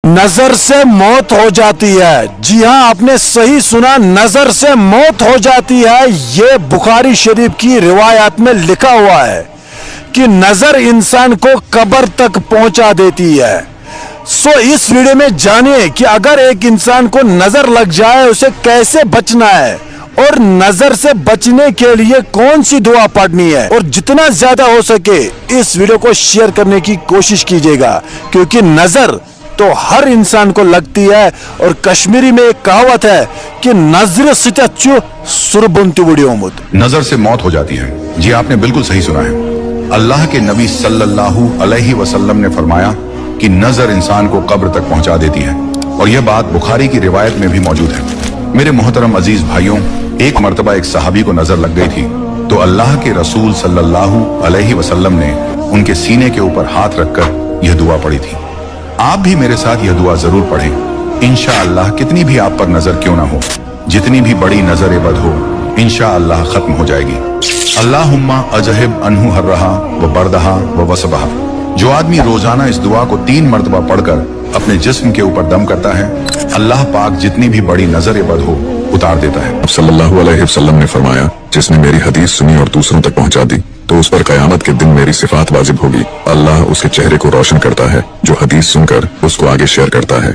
नजर से मौत हो जाती है। जी हां, आपने सही सुना, नजर से मौत हो जाती है। ये बुखारी शरीफ की रिवायत में लिखा हुआ है कि नजर इंसान को कब्र तक पहुंचा देती है। सो इस वीडियो में जानिए कि अगर एक इंसान को नजर लग जाए उसे कैसे बचना है और नजर से बचने के लिए कौन सी दुआ पढ़नी है, और जितना ज्यादा हो सके इस वीडियो को शेयर करने की कोशिश कीजिएगा, क्योंकि नजर तो हर इंसान को लगती है। और कश्मीरी में एक कहावत है कि नजर सिचु सुरबुंती वीडियो मुद, नजर से मौत हो जाती है। जी आपने बिल्कुल सही सुना है। अल्लाह के नबी सल्लल्लाहु अलैहि वसल्लम ने फरमाया कि नजर इंसान को कब्र तक पहुंचा देती है, और यह बात बुखारी की रिवायत में भी मौजूद है। मेरे मोहतरम अजीज भाइयों, एक मर्तबा एक सहाबी को नजर लग गई थी, तो अल्लाह के रसूल सल्लल्लाहु अलैहि वसल्लम ने उनके सीने के ऊपर हाथ रखकर यह दुआ पढ़ी थी। आप भी मेरे साथ यह दुआ जरूर पढ़ें। इंशाअल्लाह कितनी भी आप पर नजर क्यों ना हो, जितनी भी बड़ी नजर बद हो, इंशाअल्लाह खत्म हो जाएगी। अल्लाहुम्मा अजहिब अन्हु हर्रहा व बरदहा व वसबहा। जो आदमी रोजाना इस दुआ को 3 मर्तबा पढ़कर अपने जिस्म के ऊपर दम करता है, अल्लाह पाक जितनी भी बड़ी नजर बद हो उतार देता है। सल्लल्लाहु अलैहि वसल्लम ने फरमाया, जिसने मेरी हदीस सुनी और दूसरों तक पहुंचा दी तो उस पर कयामत के दिन मेरी सिफात वाजिब होगी। अल्लाह उसके चेहरे को रोशन करता है जो हदीस सुनकर उसको आगे शेयर करता है।